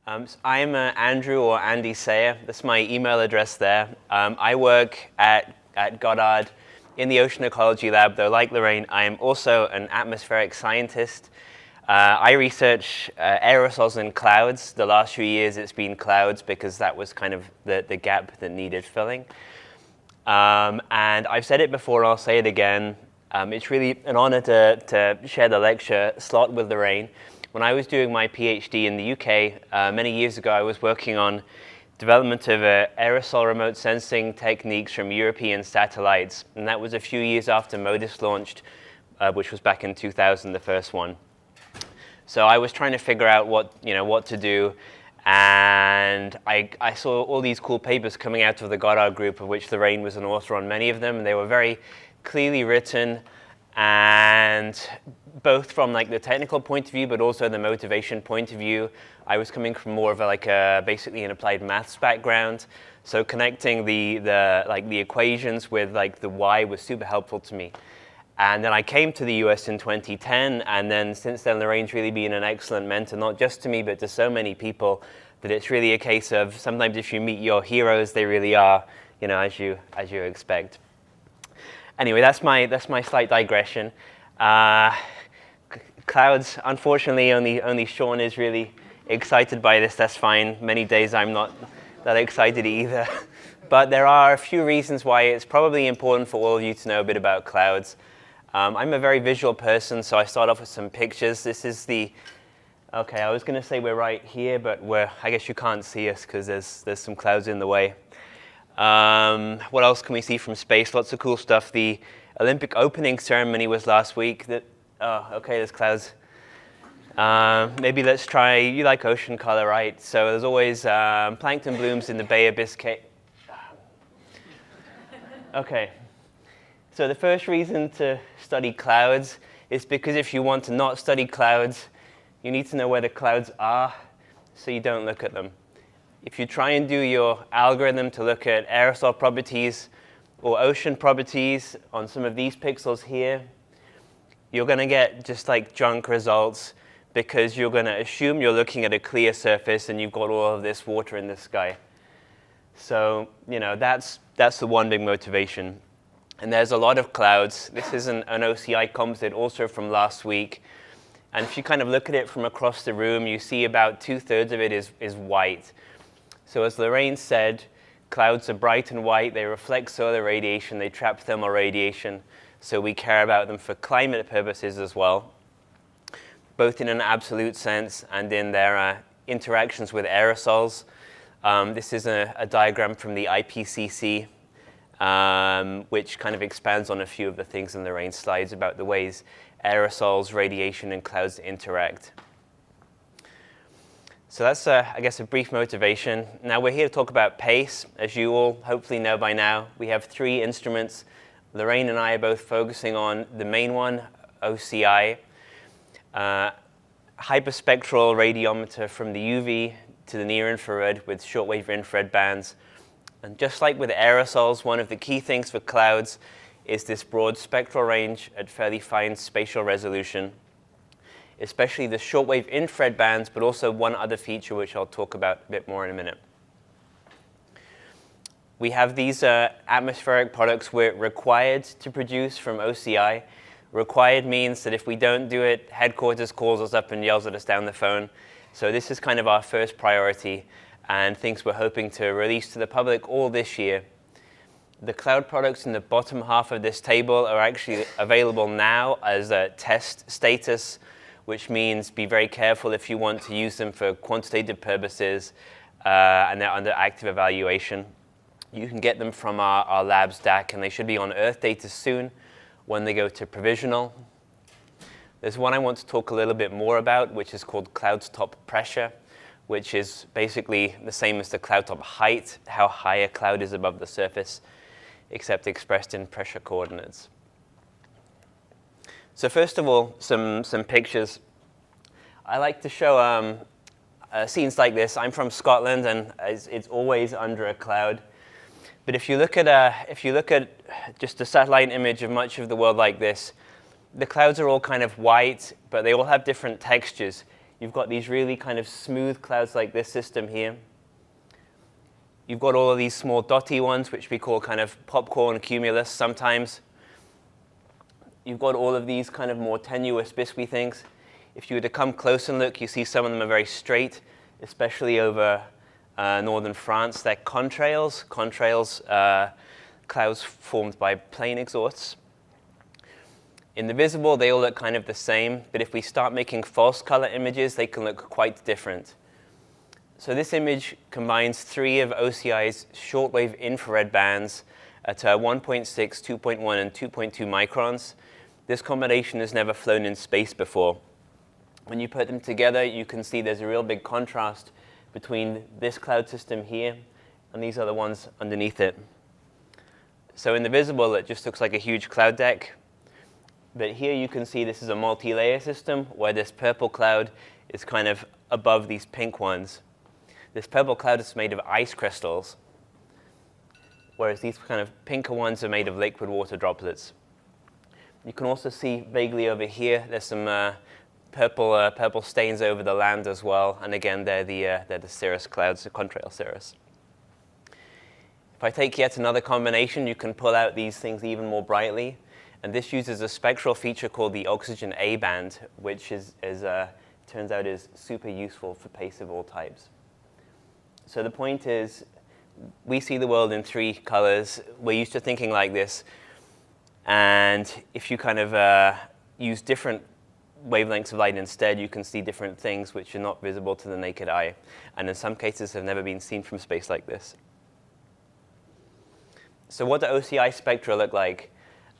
So I'm Andrew or Andy Sayer. That's my email address there. I work at Goddard in the ocean ecology lab, though like Lorraine, I am also an atmospheric scientist. I research aerosols in clouds. The last few years it's been clouds because that was kind of the gap that needed filling. And I've said it before, I'll say it again. It's really an honor to share the lecture slot with Lorraine. When I was doing my PhD in the UK, many years ago, I was working on development of aerosol remote sensing techniques from European satellites. And that was a few years after MODIS launched, which was back in 2000, the first one. So I was trying to figure out what to do. And I saw all these cool papers coming out of the Goddard group, of which Lorraine was an author on many of them. And they were very clearly written, and both from like the technical point of view, but also the motivation point of view. I was coming from more of basically an applied maths background, so connecting the equations with like the why was super helpful to me. And then I came to the US in 2010, and then since then Lorraine's really been an excellent mentor, not just to me, but to so many people, that it's really a case of sometimes if you meet your heroes, they really are, as you expect. Anyway, that's my slight digression. Clouds, unfortunately, only Sean is really excited by this. That's fine. Many days I'm not that excited either. But there are a few reasons why it's probably important for all of you to know a bit about clouds. I'm a very visual person, so I start off with some pictures. This is okay, I was going to say we're right here, but I guess you can't see us because there's some clouds in the way. What else can we see from space? Lots of cool stuff. The Olympic opening ceremony was last week. Okay, there's clouds. Maybe let's try, you like ocean color, right? So there's always plankton blooms in the Bay of Biscay. Okay, so the first reason to study clouds is because if you want to not study clouds, you need to know where the clouds are so you don't look at them. If you try and do your algorithm to look at aerosol properties or ocean properties on some of these pixels here, you're going to get just like junk results because you're going to assume you're looking at a clear surface and you've got all of this water in the sky. So, that's the one big motivation. And there's a lot of clouds. This is an OCI composite also from last week. And if you kind of look at it from across the room, you see about 2/3 of it is white. So as Lorraine said, clouds are bright and white. They reflect solar radiation. They trap thermal radiation. So we care about them for climate purposes as well, both in an absolute sense and in their interactions with aerosols. This is a diagram from the IPCC, which kind of expands on a few of the things in Lorraine's slides about the ways aerosols, radiation, and clouds interact. So that's, I guess, a brief motivation. Now we're here to talk about PACE. As you all hopefully know by now, we have 3 instruments. Lorraine and I are both focusing on the main one, OCI, hyperspectral radiometer from the UV to the near infrared with shortwave infrared bands. And just like with aerosols, one of the key things for clouds is this broad spectral range at fairly fine spatial resolution, especially the shortwave infrared bands, but also one other feature which I'll talk about a bit more in a minute. We have these atmospheric products we're required to produce from OCI. Required means that if we don't do it, headquarters calls us up and yells at us down the phone. So this is kind of our first priority and things we're hoping to release to the public all this year. The cloud products in the bottom half of this table are actually available now as a test status, which means be very careful if you want to use them for quantitative purposes and they're under active evaluation. You can get them from our labs DAC, and they should be on Earth data soon when they go to provisional. There's one I want to talk a little bit more about, which is called cloud top pressure, which is basically the same as the cloud top height, how high a cloud is above the surface, except expressed in pressure coordinates. So first of all, some pictures. I like to show scenes like this. I'm from Scotland, and it's always under a cloud. But if you look at just a satellite image of much of the world like this, the clouds are all kind of white, but they all have different textures. you've got these really kind of smooth clouds like this system here. You've got all of these small dotty ones, which we call kind of popcorn cumulus sometimes. You've got all of these kind of more tenuous biscuity things. If you were to come close and look, you see some of them are very straight, especially over northern France. They're contrails. Contrails, clouds formed by plane exhausts. In the visible, they all look kind of the same, but if we start making false color images, they can look quite different. So this image combines 3 of OCI's shortwave infrared bands at 1.6, 2.1, and 2.2 microns. This combination has never flown in space before. When you put them together, you can see there's a real big contrast between this cloud system here and these other ones underneath it. So in the visible, it just looks like a huge cloud deck. But here you can see this is a multi-layer system where this purple cloud is kind of above these pink ones. This purple cloud is made of ice crystals, whereas these kind of pinker ones are made of liquid water droplets. You can also see vaguely over here, there's some purple stains over the land as well. And again, they're the cirrus clouds, the contrail cirrus. If I take yet another combination, you can pull out these things even more brightly. And this uses a spectral feature called the oxygen A band, which turns out is super useful for PACE of all types. So the point is, we see the world in 3 colors. We're used to thinking like this. And if you kind of use different wavelengths of light instead, you can see different things which are not visible to the naked eye, and in some cases have never been seen from space like this. So what do OCI spectra look like?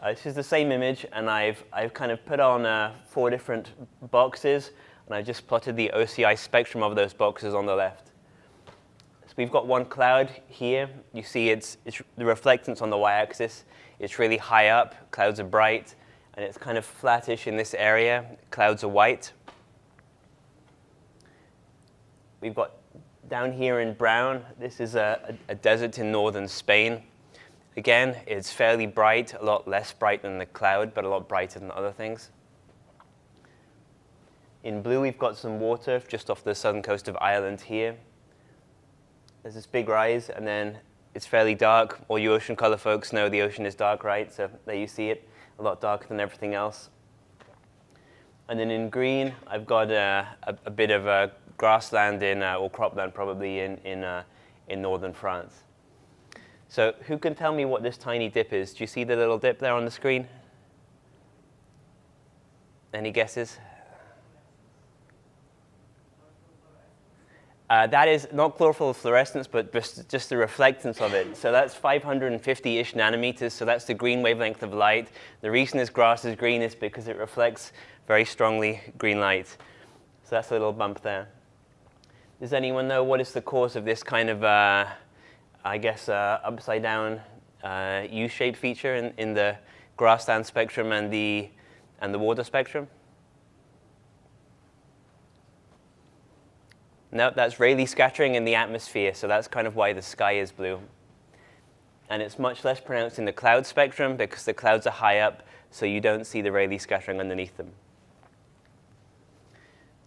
This is the same image, and I've kind of put on 4 different boxes, and I just plotted the OCI spectrum of those boxes on the left. So we've got one cloud here. You see it's the reflectance on the y-axis. It's really high up. Clouds are bright. And it's kind of flattish in this area. Clouds are white. We've got down here in brown, this is a desert in northern Spain. Again, it's fairly bright, a lot less bright than the cloud, but a lot brighter than other things. In blue, we've got some water just off the southern coast of Ireland here. There's this big rise, and then it's fairly dark. All you ocean color folks know the ocean is dark, right? So there you see it, a lot darker than everything else. And then in green, I've got a bit of grassland or cropland probably in northern France. So who can tell me what this tiny dip is? Do you see the little dip there on the screen? Any guesses? That is not chlorophyll fluorescence, but just the reflectance of it. So that's 550-ish nanometers, so that's the green wavelength of light. The reason this grass is green is because it reflects very strongly green light. So that's a little bump there. Does anyone know what is the cause of this kind of, I guess, upside down U-shaped feature in the grassland spectrum and the water spectrum? No, that's Rayleigh scattering in the atmosphere, so that's kind of why the sky is blue. And it's much less pronounced in the cloud spectrum because the clouds are high up, so you don't see the Rayleigh scattering underneath them.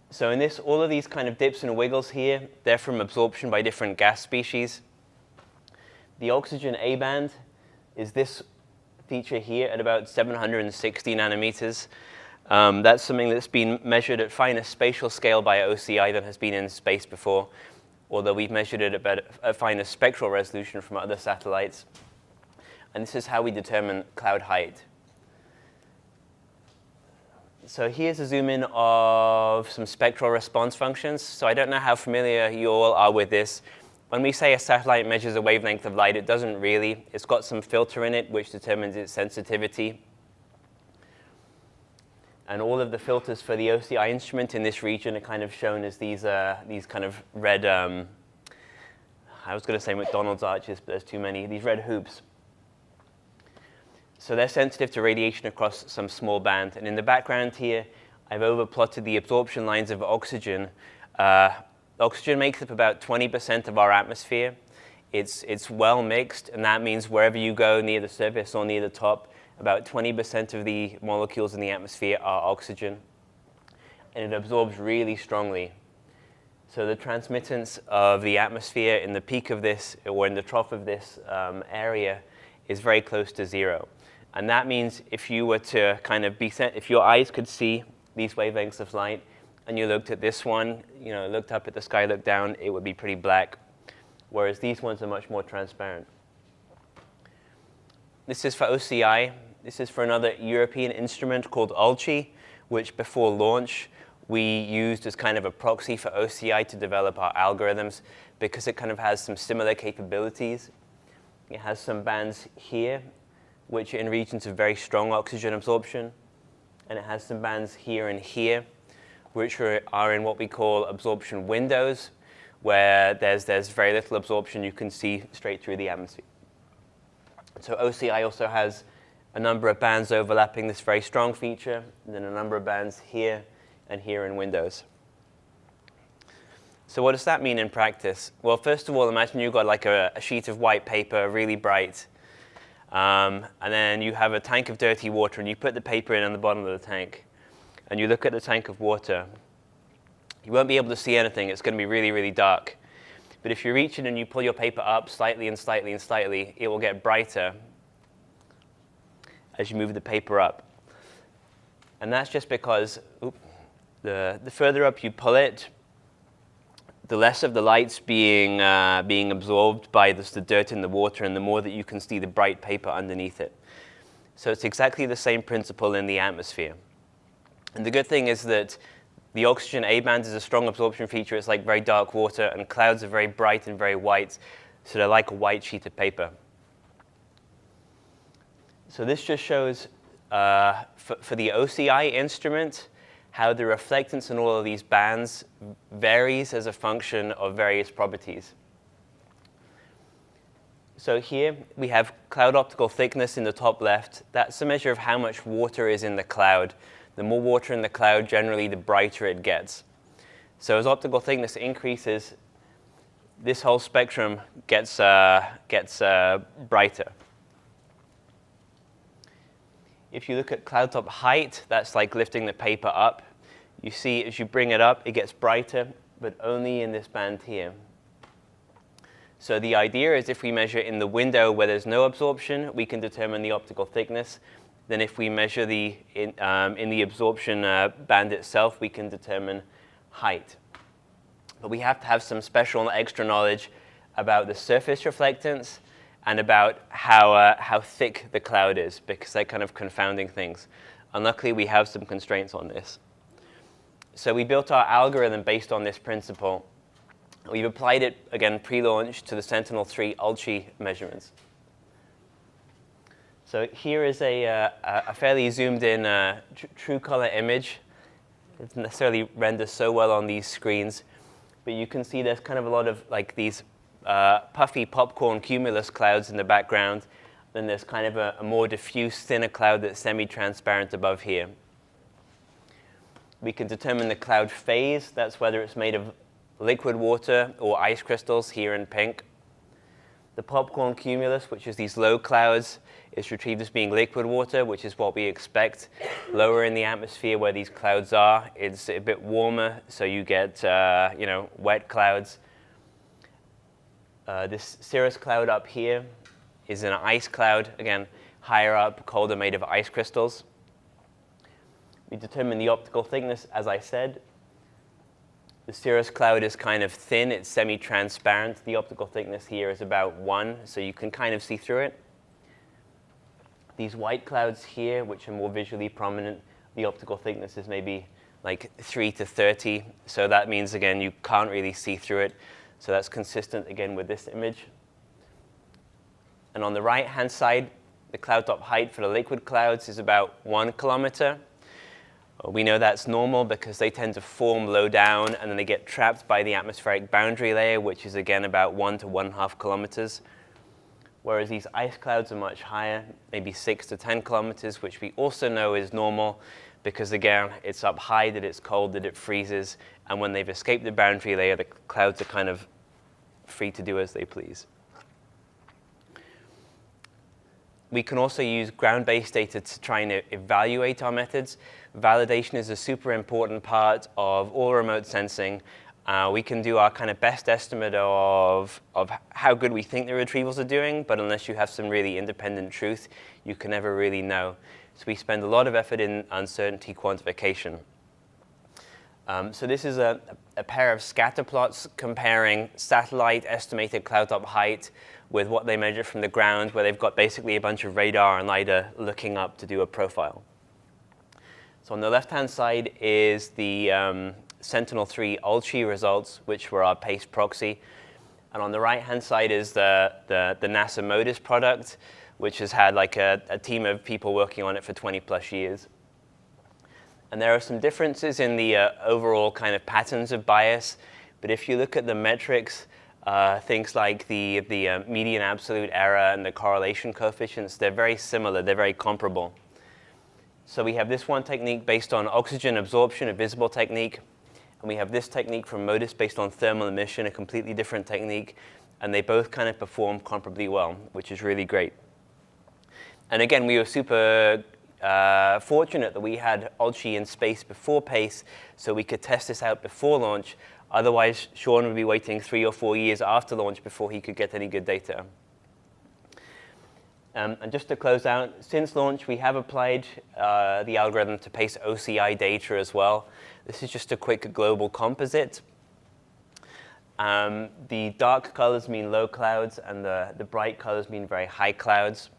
So in this, all of these kind of dips and wiggles here, they're from absorption by different gas species. The oxygen A band is this feature here at about 760 nanometers. That's something that's been measured at finer spatial scale by OCI than has been in space before, although we've measured it at a finer spectral resolution from other satellites. And this is how we determine cloud height. So here's a zoom in of some spectral response functions. So I don't know how familiar you all are with this. When we say a satellite measures a wavelength of light, it doesn't really. It's got some filter in it which determines its sensitivity. And all of the filters for the OCI instrument in this region are kind of shown as these kind of red, I was going to say McDonald's arches, but there's too many, these red hoops. So they're sensitive to radiation across some small band. And in the background here, I've overplotted the absorption lines of oxygen. Oxygen makes up about 20% of our atmosphere. It's well mixed, and that means wherever you go near the surface or near the top, about 20% of the molecules in the atmosphere are oxygen. and it absorbs really strongly. So the transmittance of the atmosphere in the peak of this, or in the trough of this area, is very close to zero. And that means if you were to kind of be sent, if your eyes could see these wavelengths of light, and you looked at this one, you know, looked up at the sky, looked down, it would be pretty black, whereas these ones are much more transparent. This is for OCI. This is for another European instrument called ULCI, which before launch we used as kind of a proxy for OCI to develop our algorithms because it kind of has some similar capabilities. It has some bands here, which are in regions of very strong oxygen absorption, and it has some bands here and here, which are in what we call absorption windows, where there's very little absorption. You can see straight through the atmosphere. So OCI also has a number of bands overlapping this very strong feature, and then a number of bands here and here in windows. So what does that mean in practice? Well, first of all, imagine you've got like a sheet of white paper, really bright, and then you have a tank of dirty water, and you put the paper in on the bottom of the tank, and you look at the tank of water. You won't be able to see anything. It's going to be really, really dark. But if you reach in and you pull your paper up slightly and slightly and slightly, it will get brighter as you move the paper up. And that's just because the further up you pull it, the less of the light's being absorbed by the dirt in the water, and the more that you can see the bright paper underneath it. So it's exactly the same principle in the atmosphere. And the good thing is that the oxygen A band is a strong absorption feature. It's like very dark water, and clouds are very bright and very white, so they're like a white sheet of paper. So this just shows, for the OCI instrument, how the reflectance in all of these bands varies as a function of various properties. So here we have cloud optical thickness in the top left. That's a measure of how much water is in the cloud. The more water in the cloud, generally, the brighter it gets. So as optical thickness increases, this whole spectrum gets brighter. If you look at cloud top height, that's like lifting the paper up. You see, as you bring it up, it gets brighter, but only in this band here. So the idea is if we measure in the window where there's no absorption, we can determine the optical thickness. Then if we measure in the absorption band itself, we can determine height. But we have to have some special extra knowledge about the surface reflectance and about how thick the cloud is, because they're kind of confounding things. And luckily, we have some constraints on this. So we built our algorithm based on this principle. We've applied it, again, pre-launch to the Sentinel-3 ULCI measurements. So here is a fairly zoomed-in true color image. It doesn't necessarily render so well on these screens, but you can see there's kind of a lot of like these puffy popcorn cumulus clouds in the background. Then there's kind of a more diffuse, thinner cloud that's semi-transparent above here. We can determine the cloud phase. That's whether it's made of liquid water or ice crystals here in pink. The popcorn cumulus, which is these low clouds, is retrieved as being liquid water, which is what we expect. Lower in the atmosphere where these clouds are, it's a bit warmer, so you get wet clouds. This cirrus cloud up here is an ice cloud, again, higher up, colder, made of ice crystals. We determine the optical thickness, as I said. The cirrus cloud is kind of thin. It's semi-transparent. The optical thickness here is about 1, so you can kind of see through it. These white clouds here, which are more visually prominent, the optical thickness is maybe like 3 to 30. So that means, again, you can't really see through it. So that's consistent, again, with this image. And on the right-hand side, the cloud top height for the liquid clouds is about 1 kilometer. We know that's normal because they tend to form low down, and then they get trapped by the atmospheric boundary layer, which is, again, about 1 to 1.5 kilometers. Whereas these ice clouds are much higher, maybe 6 to 10 kilometers, which we also know is normal because, again, it's up high, that it's cold, that it freezes, and when they've escaped the boundary layer, the clouds are kind of free to do as they please. We can also use ground-based data to try and evaluate our methods. Validation is a super important part of all remote sensing. We can do our kind of best estimate of how good we think the retrievals are doing, but unless you have some really independent truth, you can never really know. So we spend a lot of effort in uncertainty quantification. So this is a pair of scatter plots comparing satellite estimated cloud top height with what they measure from the ground, where they've got basically a bunch of radar and LiDAR looking up to do a profile. So on the left-hand side is the Sentinel-3 ULTRI results, which were our PACE proxy. And on the right-hand side is the NASA MODIS product, which has had like a team of people working on it for 20 plus years. And there are some differences in the overall kind of patterns of bias. But if you look at the metrics, things like the median absolute error and the correlation coefficients, they're very similar. They're very comparable. So we have this one technique based on oxygen absorption, a visible technique. And we have this technique from MODIS based on thermal emission, a completely different technique. And they both kind of perform comparably well, which is really great. And again, we were super fortunate that we had ULTRI in space before PACE, so we could test this out before launch. Otherwise, Sean would be waiting 3 or 4 years after launch before he could get any good data. And just to close out, since launch, we have applied the algorithm to PACE OCI data as well. This is just a quick global composite. The dark colors mean low clouds, and the bright colors mean very high clouds.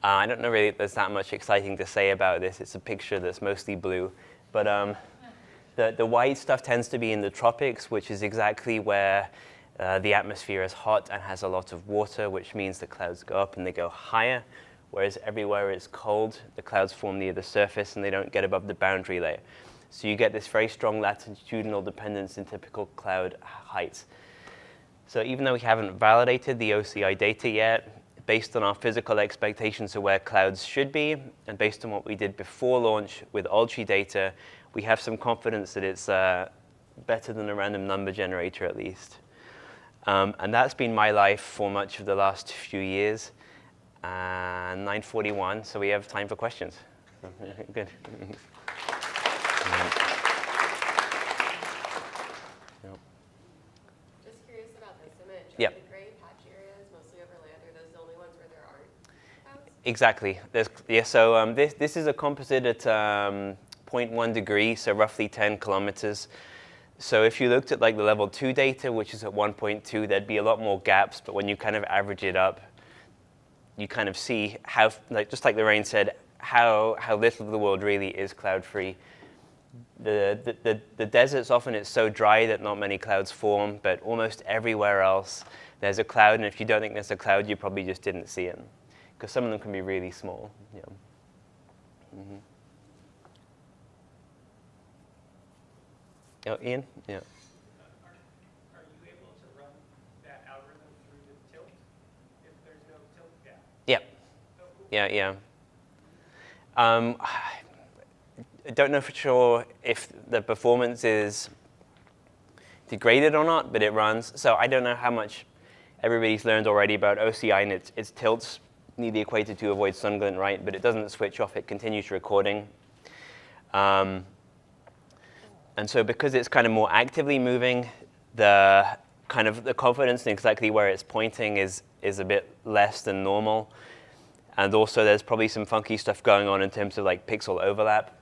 I don't know really if there's that much exciting to say about this. It's a picture that's mostly blue. But the white stuff tends to be in the tropics, which is exactly where the atmosphere is hot and has a lot of water, which means the clouds go up and they go higher. Whereas everywhere it's cold, the clouds form near the surface and they don't get above the boundary layer. So you get this very strong latitudinal dependence in typical cloud heights. So even though we haven't validated the OCI data yet, based on our physical expectations of where clouds should be, and based on what we did before launch with ULTRI data, we have some confidence that it's better than a random number generator at least. And that's been my life for much of the last few years. 9:41, so we have time for questions. Good. Just curious about this image. Yeah. The gray patch areas, mostly over land, are those the only ones where there aren't clouds? Exactly. So this is a composite at 0.1 degrees, so roughly 10 kilometers. So if you looked at like the level 2 data, which is at 1.2, there'd be a lot more gaps. But when you kind of average it up, you kind of see how, just like Lorraine said, how little of the world really is cloud-free. The deserts, often it's so dry that not many clouds form, but almost everywhere else there's a cloud. And if you don't think there's a cloud, you probably just didn't see it, because some of them can be really small. Yeah. Mm-hmm. Oh, Ian? Yeah. Are you able to run that algorithm through the tilt if there's no tilt gap? Yeah. Oh, cool. Yeah. I don't know for sure if the performance is degraded or not, but it runs. So I don't know how much everybody's learned already about OCI and its tilts near the equator to avoid sun glint, right? But it doesn't switch off. It continues recording. And so because it's kind of more actively moving, the confidence in exactly where it's pointing is a bit less than normal. And also there's probably some funky stuff going on in terms of like pixel overlap.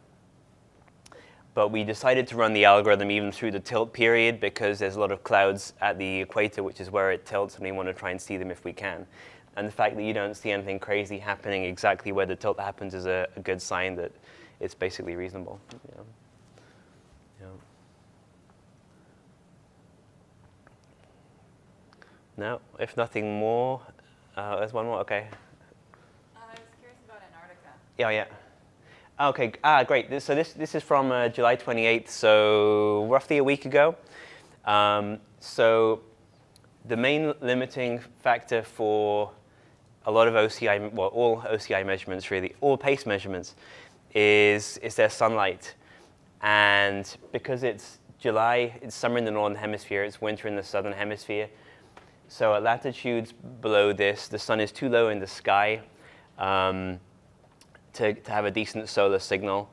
But we decided to run the algorithm even through the tilt period because there's a lot of clouds at the equator, which is where it tilts, and we want to try and see them if we can. And the fact that you don't see anything crazy happening exactly where the tilt happens is a good sign that it's basically reasonable. Yeah. No, if nothing more, there's one more, okay. I was curious about Antarctica. Yeah. Okay, great. So this is from July 28th, so roughly a week ago. So the main limiting factor for a lot of OCI, well, all OCI measurements really, all PACE measurements, is their sunlight. And because it's July, it's summer in the northern hemisphere, it's winter in the southern hemisphere. So at latitudes below this, the sun is too low in the sky to have a decent solar signal.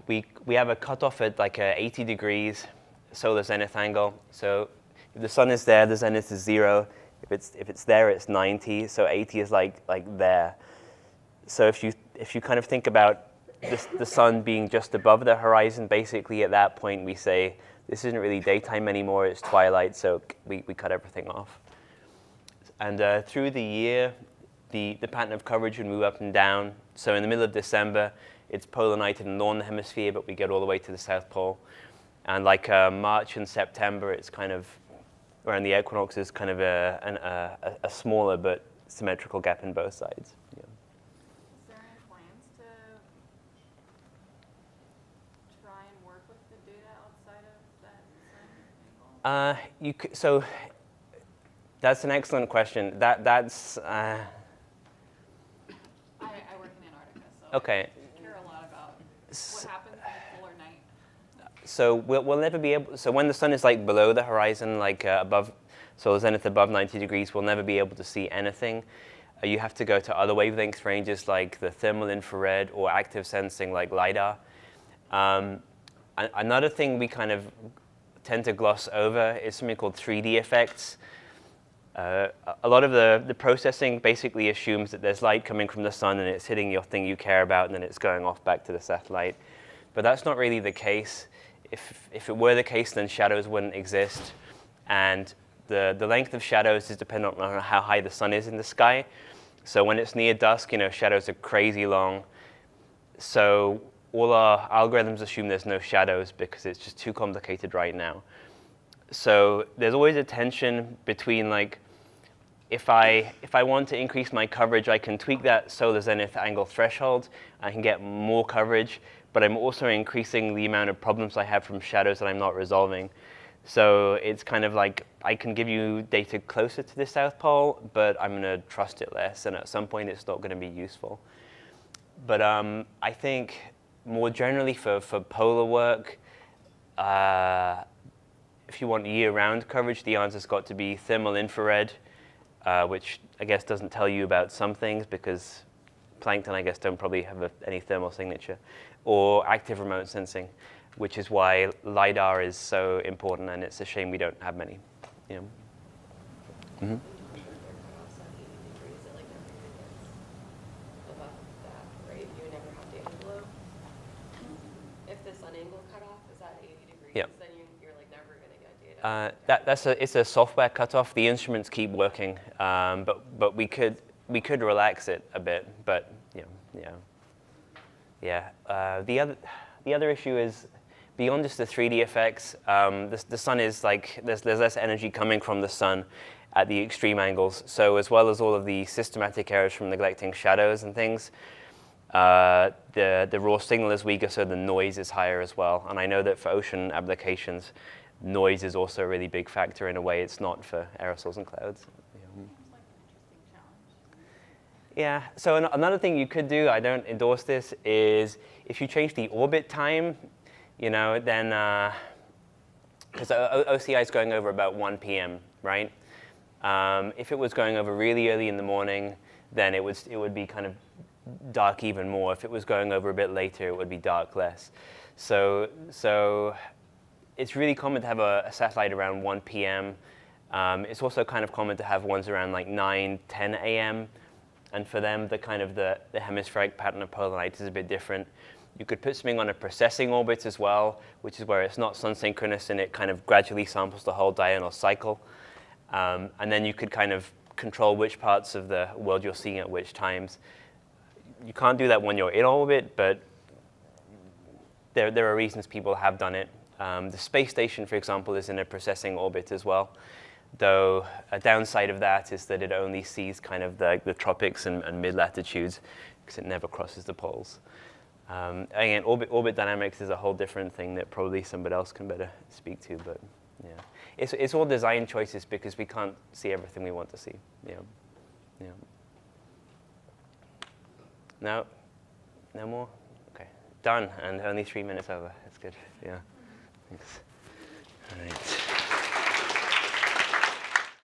We have a cutoff at like 80 degrees solar zenith angle. So if the sun is there, the zenith is 0. If it's there, it's 90. So 80 is like there. So if you kind of think about the sun being just above the horizon, basically at that point we say this isn't really daytime anymore, it's twilight, so we cut everything off. And through the year, the pattern of coverage would move up and down. So in the middle of December, it's polar night in the northern hemisphere, but we get all the way to the South Pole. And like March and September, it's kind of, around the equinox, is kind of a smaller but symmetrical gap in both sides. Yeah. Is there any plans to try and work with the data outside of that sun angle? So that's an excellent question. That's I work in Antarctica, so okay. I care a lot about what happens in the polar night. So we'll never be able. So when the sun is like below the horizon, like above, so the zenith above 90 degrees, we'll never be able to see anything. You have to go to other wavelength ranges like the thermal infrared or active sensing like LiDAR. Another thing we kind of tend to gloss over is something called 3D effects. A lot of the processing basically assumes that there's light coming from the sun and it's hitting your thing you care about and then it's going off back to the satellite. But that's not really the case. If it were the case, then shadows wouldn't exist. And the length of shadows is dependent on how high the sun is in the sky. So when it's near dusk, shadows are crazy long. So all our algorithms assume there's no shadows because it's just too complicated right now. So there's always a tension between like, if I want to increase my coverage, I can tweak that solar zenith angle threshold. I can get more coverage, but I'm also increasing the amount of problems I have from shadows that I'm not resolving. So it's kind of like, I can give you data closer to the South Pole, but I'm going to trust it less, and at some point it's not going to be useful. But I think more generally for polar work, if you want year-round coverage, the answer's got to be thermal infrared, which I guess doesn't tell you about some things because plankton, I guess, don't probably have any thermal signature, or active remote sensing, which is why LiDAR is so important, and it's a shame we don't have many. Mm-hmm. Their cutoffs on 80 degrees, it like never even gets above that, right? You would never have data below. If the sun angle cutoff is at 80 degrees, Yep. then you're like never going to get data. It's a software cutoff. The instruments keep working, but we could relax it a bit. But the other issue is beyond just the 3D effects. The sun is like there's less energy coming from the sun at the extreme angles. So as well as all of the systematic errors from neglecting shadows and things, the raw signal is weaker, so the noise is higher as well. And I know that for ocean applications, noise is also a really big factor in a way it's not for aerosols and clouds. Seems like an interesting challenge. Yeah, so another thing you could do, I don't endorse this, is if you change the orbit time, then, because OCI is going over about 1 p.m., right? If it was going over really early in the morning, then it would be kind of dark even more. If it was going over a bit later, it would be dark less. So it's really common to have a satellite around 1 p.m. It's also kind of common to have ones around like 9, 10 a.m. And for them, the hemispheric pattern of polar night is a bit different. You could put something on a precessing orbit as well, which is where it's not sun synchronous and it kind of gradually samples the whole diurnal cycle. And then you could kind of control which parts of the world you're seeing at which times. You can't do that when you're in orbit, but there are reasons people have done it. The space station, for example, is in a precessing orbit as well, though a downside of that is that it only sees kind of the tropics and mid-latitudes because it never crosses the poles. Again, orbit dynamics is a whole different thing that probably somebody else can better speak to, but yeah. It's all design choices because we can't see everything we want to see. Yeah. No more? Okay, done, and only 3 minutes over. That's good, yeah. Thanks. All right.